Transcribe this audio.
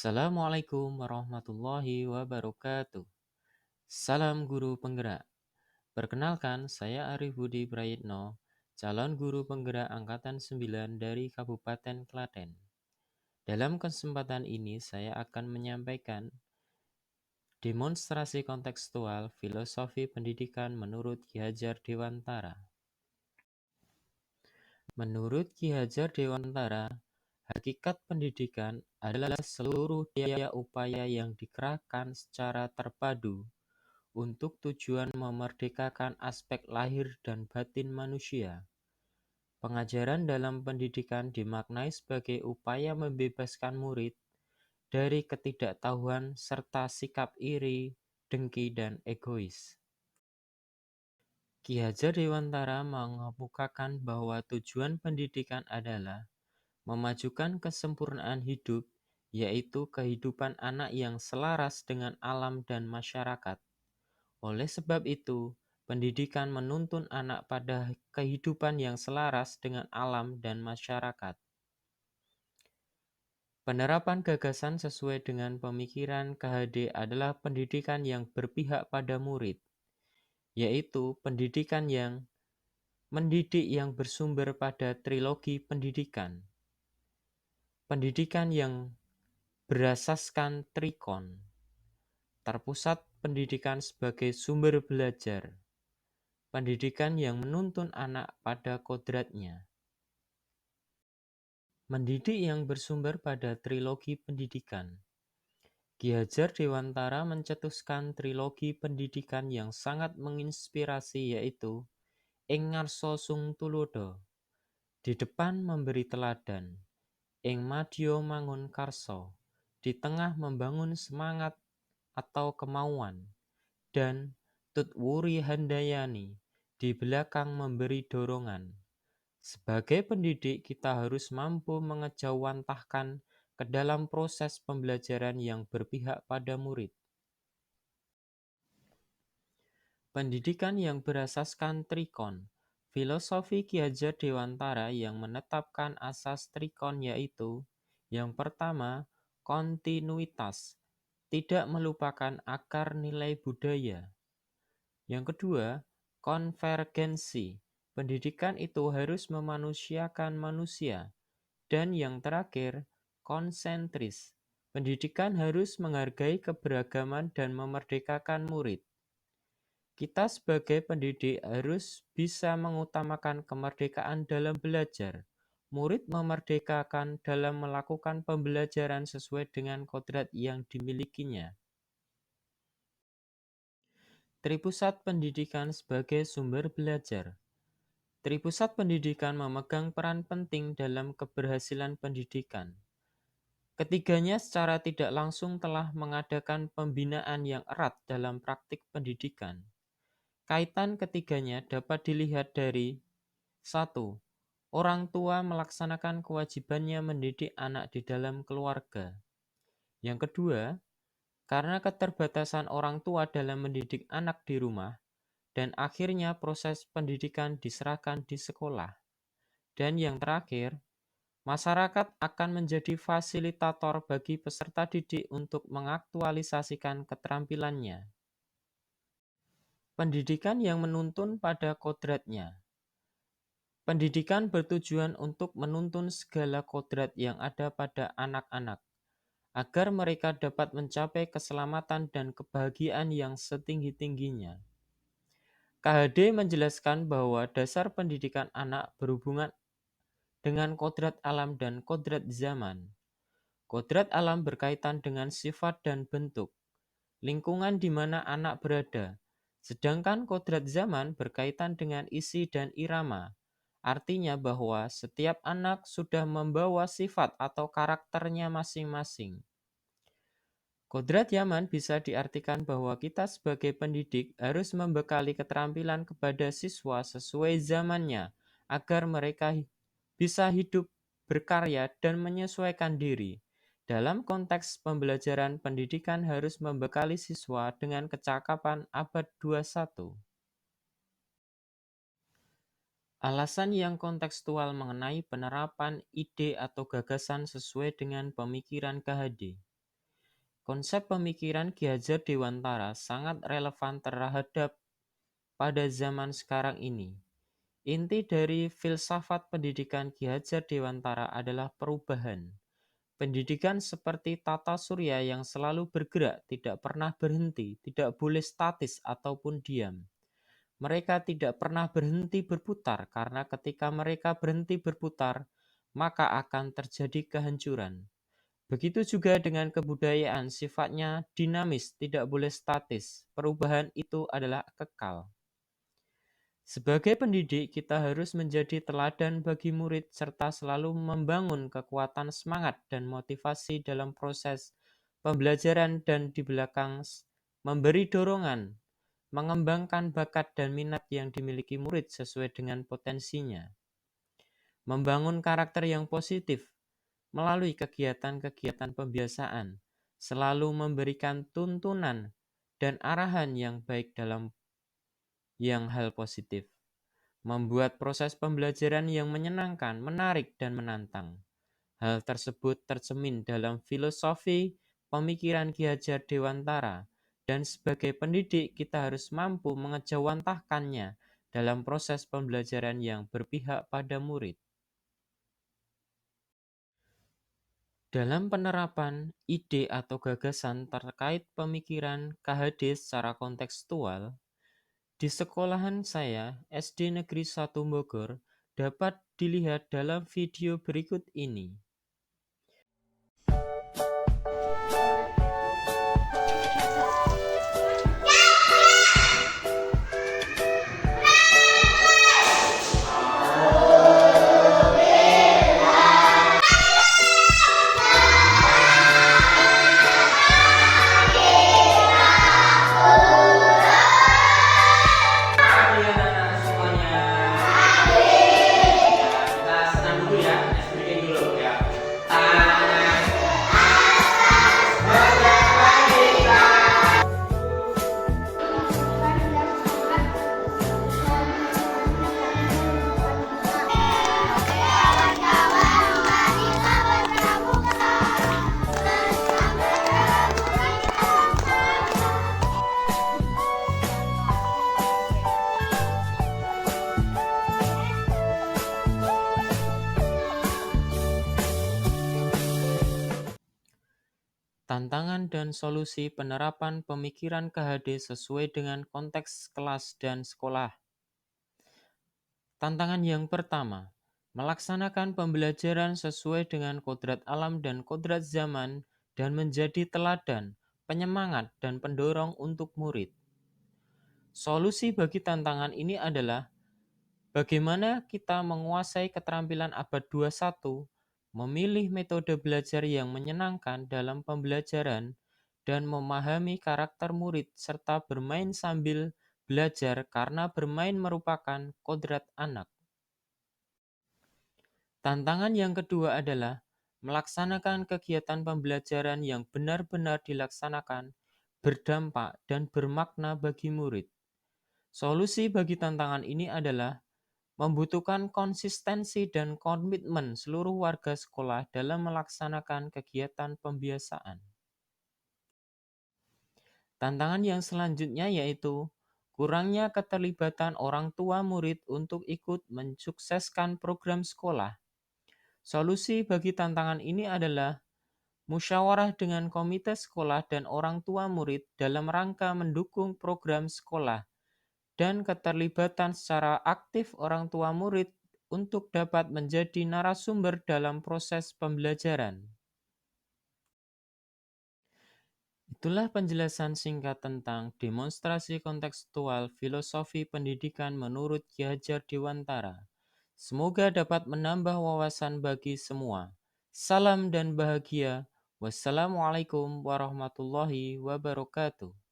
Assalamualaikum warahmatullahi wabarakatuh. Salam guru penggerak. Perkenalkan, saya Arif Budi Prayitno, calon guru penggerak Angkatan 9 dari Kabupaten Klaten. Dalam kesempatan ini, saya akan menyampaikan demonstrasi kontekstual filosofi pendidikan menurut Ki Hajar Dewantara. Menurut Ki Hajar Dewantara, hakikat pendidikan adalah seluruh daya upaya yang dikerahkan secara terpadu untuk tujuan memerdekakan aspek lahir dan batin manusia. Pengajaran dalam pendidikan dimaknai sebagai upaya membebaskan murid dari ketidaktahuan serta sikap iri, dengki, dan egois. Ki Hajar Dewantara mengemukakan bahwa tujuan pendidikan adalah memajukan kesempurnaan hidup, yaitu kehidupan anak yang selaras dengan alam dan masyarakat. Oleh sebab itu, pendidikan menuntun anak pada kehidupan yang selaras dengan alam dan masyarakat. Penerapan gagasan sesuai dengan pemikiran KHD adalah pendidikan yang berpihak pada murid, yaitu pendidikan yang mendidik yang bersumber pada trilogi pendidikan. Pendidikan yang berasaskan trikon, terpusat pendidikan sebagai sumber belajar, pendidikan yang menuntun anak pada kodratnya. Mendidik yang bersumber pada trilogi pendidikan. Ki Hajar Dewantara mencetuskan trilogi pendidikan yang sangat menginspirasi, yaitu ing ngarsa sung tulodo, di depan memberi teladan, ing madya mangun karsa, di tengah membangun semangat atau kemauan, dan tut wuri handayani, di belakang memberi dorongan. Sebagai pendidik, kita harus mampu mengejawantahkan ke dalam proses pembelajaran yang berpihak pada murid. Pendidikan yang berasaskan trikon. Filosofi Ki Hajar Dewantara yang menetapkan asas trikon yaitu: yang pertama, kontinuitas, tidak melupakan akar nilai budaya. Yang kedua, konvergensi, pendidikan itu harus memanusiakan manusia. Dan yang terakhir, konsentris, pendidikan harus menghargai keberagaman dan memerdekakan murid. Kita sebagai pendidik harus bisa mengutamakan kemerdekaan dalam belajar. Murid memerdekakan dalam melakukan pembelajaran sesuai dengan kodrat yang dimilikinya. Tripusat pendidikan sebagai sumber belajar. Tripusat pendidikan memegang peran penting dalam keberhasilan pendidikan. Ketiganya secara tidak langsung telah mengadakan pembinaan yang erat dalam praktik pendidikan. Kaitan ketiganya dapat dilihat dari 1. Orang tua melaksanakan kewajibannya mendidik anak di dalam keluarga. Yang kedua, karena keterbatasan orang tua dalam mendidik anak di rumah, dan akhirnya proses pendidikan diserahkan di sekolah. Dan yang terakhir, masyarakat akan menjadi fasilitator bagi peserta didik untuk mengaktualisasikan keterampilannya. Pendidikan yang menuntun pada kodratnya. Pendidikan bertujuan untuk menuntun segala kodrat yang ada pada anak-anak, agar mereka dapat mencapai keselamatan dan kebahagiaan yang setinggi-tingginya. KHD menjelaskan bahwa dasar pendidikan anak berhubungan dengan kodrat alam dan kodrat zaman. Kodrat alam berkaitan dengan sifat dan bentuk, lingkungan di mana anak berada, sedangkan kodrat zaman berkaitan dengan isi dan irama. Artinya bahwa setiap anak sudah membawa sifat atau karakternya masing-masing. Kodrat zaman bisa diartikan bahwa kita sebagai pendidik harus membekali keterampilan kepada siswa sesuai zamannya, agar mereka bisa hidup, berkarya, dan menyesuaikan diri. Dalam konteks pembelajaran, pendidikan harus membekali siswa dengan kecakapan abad 21. Alasan yang kontekstual mengenai penerapan ide atau gagasan sesuai dengan pemikiran KHD. Konsep pemikiran Ki Hajar Dewantara sangat relevan terhadap pada zaman sekarang ini. Inti dari filsafat pendidikan Ki Hajar Dewantara adalah perubahan. Pendidikan seperti tata surya yang selalu bergerak, tidak pernah berhenti, tidak boleh statis ataupun diam. Mereka tidak pernah berhenti berputar, karena ketika mereka berhenti berputar, maka akan terjadi kehancuran. Begitu juga dengan kebudayaan, sifatnya dinamis, tidak boleh statis. Perubahan itu adalah kekal. Sebagai pendidik, kita harus menjadi teladan bagi murid serta selalu membangun kekuatan semangat dan motivasi dalam proses pembelajaran dan di belakang memberi dorongan, mengembangkan bakat dan minat yang dimiliki murid sesuai dengan potensinya. Membangun karakter yang positif melalui kegiatan-kegiatan pembiasaan, selalu memberikan tuntunan dan arahan yang baik dalam yang hal positif. Membuat proses pembelajaran yang menyenangkan, menarik, dan menantang. Hal tersebut tercermin dalam filosofi pemikiran Ki Hajar Dewantara, dan sebagai pendidik kita harus mampu mengejawantahkannya dalam proses pembelajaran yang berpihak pada murid. Dalam penerapan ide atau gagasan terkait pemikiran KHD secara kontekstual, di sekolahan saya, SD Negeri 1 Bogor, dapat dilihat dalam video berikut ini. Kita senang dulu ya, breathing dulu ya. Tantangan dan solusi penerapan pemikiran KHD sesuai dengan konteks kelas dan sekolah. Tantangan yang pertama, melaksanakan pembelajaran sesuai dengan kodrat alam dan kodrat zaman dan menjadi teladan, penyemangat, dan pendorong untuk murid. Solusi bagi tantangan ini adalah bagaimana kita menguasai keterampilan abad 21, memilih metode belajar yang menyenangkan dalam pembelajaran, dan memahami karakter murid serta bermain sambil belajar karena bermain merupakan kodrat anak. Tantangan yang kedua adalah melaksanakan kegiatan pembelajaran yang benar-benar dilaksanakan, berdampak, dan bermakna bagi murid. Solusi bagi tantangan ini adalah membutuhkan konsistensi dan komitmen seluruh warga sekolah dalam melaksanakan kegiatan pembiasaan. Tantangan yang selanjutnya yaitu kurangnya keterlibatan orang tua murid untuk ikut mensukseskan program sekolah. Solusi bagi tantangan ini adalah musyawarah dengan komite sekolah dan orang tua murid dalam rangka mendukung program sekolah dan keterlibatan secara aktif orang tua murid untuk dapat menjadi narasumber dalam proses pembelajaran. Itulah penjelasan singkat tentang demonstrasi kontekstual filosofi pendidikan menurut Ki Hajar Dewantara. Semoga dapat menambah wawasan bagi semua. Salam dan bahagia. Wassalamualaikum warahmatullahi wabarakatuh.